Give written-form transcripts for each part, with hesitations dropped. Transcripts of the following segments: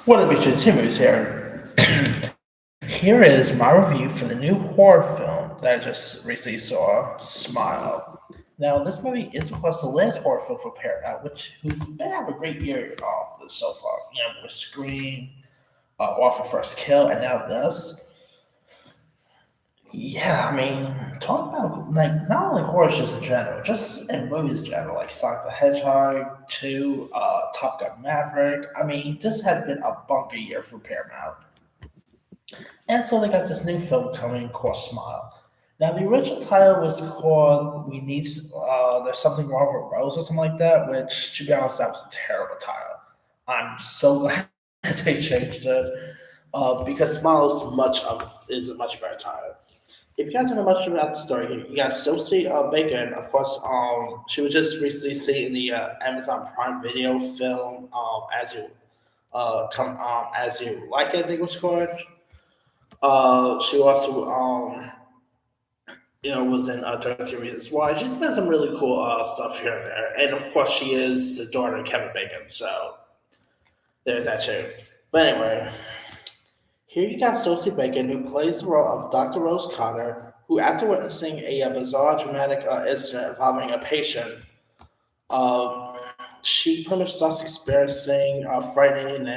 What up, bitches? Timmons here. Here is my review for the new horror film that I just recently saw, Smile. Now, this movie is, of course, the last horror film for Paramount, who's been having a great year so far. With Scream, Off the First Kill, and now this. Yeah, I mean, talk about like not only horror just in general, just in movies in general, like Sonic the Hedgehog 2, Top Gun Maverick. I mean, this has been a bunker year for Paramount. And so they got this new film coming called Smile. Now the original title was called "We Need." There's something wrong with Rose or something like that. Which, to be honest, that was a terrible title. I'm so glad they changed it because Smile is a much better title. If you guys don't know much about the story here, you got Sosie Bacon. Of course, she was just recently seen in the Amazon Prime Video film as you like it, I think it was called. She also was in 30 Reasons Why. She's been some really cool stuff here and there, and of course, she is the daughter of Kevin Bacon. So there's that too. But anyway, here you got Sosie Bacon, who plays the role of Dr. Rose Cotter, who, after witnessing a bizarre, dramatic incident involving a patient, um, she pretty much starts experiencing frightening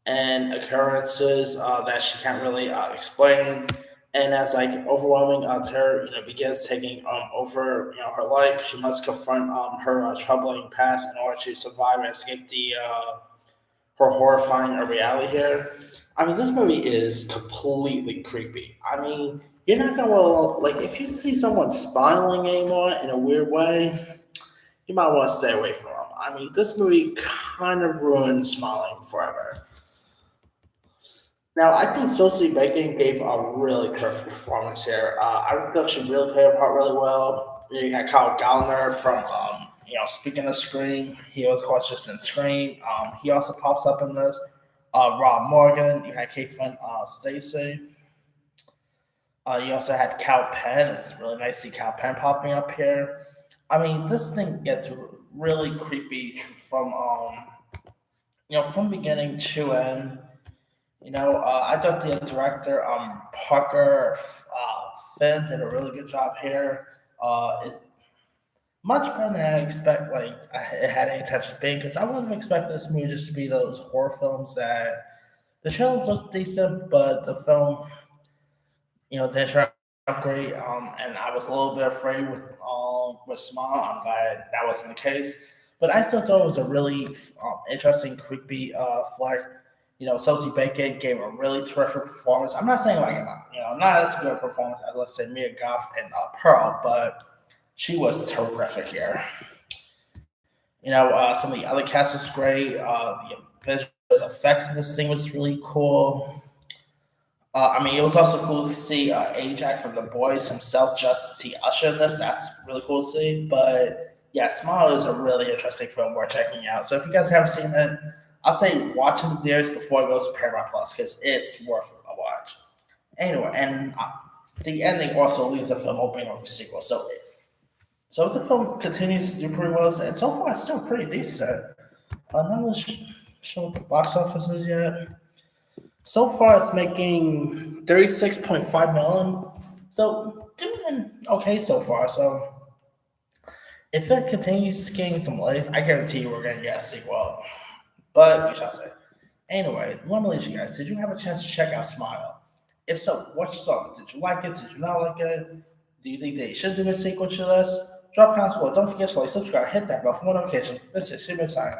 and occurrences that she can't really explain. And as like overwhelming terror, begins taking over, her life, she must confront her troubling past in order to survive and escape the her horrifying reality here. I mean, this movie is completely creepy. I mean, you're not gonna like if you see someone smiling anymore in a weird way, you might want to stay away from them. I mean, this movie kind of ruined smiling forever. Now, I think Sosie Bacon gave a really terrific performance here. I thought she really played her part really well. You got Kyle Gallner from, speaking of Scream, he was, of course, just in Scream. He also pops up in this. Rob Morgan, you had Kate Flint Stacy. You also had Cal Penn. It's really nice to see Cal Penn popping up here. I mean, this thing gets really creepy from beginning to end. I thought the director, Parker Finn, did a really good job here. It much better than I expect. Like it had any attention to being, because I wouldn't have expected this movie just to be those horror films that the trailers look decent, but the film, didn't turn out great. And I was a little bit afraid with Smile. I'm glad that wasn't the case. But I still thought it was a really interesting, creepy flick. Sosie Bacon gave a really terrific performance. I'm not saying like not as good a performance as, let's say, Mia Goth and Pearl, but she was terrific here. Some of the other cast is great. The visual effects in this thing was really cool. I mean, it was also cool to see Ajax from The Boys himself just see Usher in this. That's really cool to see. But yeah, Smile is a really interesting film worth checking out. So if you guys haven't seen it, I'll say watching the theaters before it goes to Paramount Plus, because it's worth a watch. Anyway, and the ending also leaves the film opening with a sequel. So if the film continues to do pretty well, and so far it's still pretty decent. I'm not really sure what the box office is yet. So far, it's making 36.5 million. So doing okay so far. So if it continues gaining some legs, I guarantee you we're going to get a sequel. But we shall see. Anyway, let me let you guys. Did you have a chance to check out Smile? If so, what you thought? Did you like it? Did you not like it? Do you think they should do a sequel to this? Drop comments below. Don't forget to like, subscribe, hit that bell for more notifications. This is Super Signing.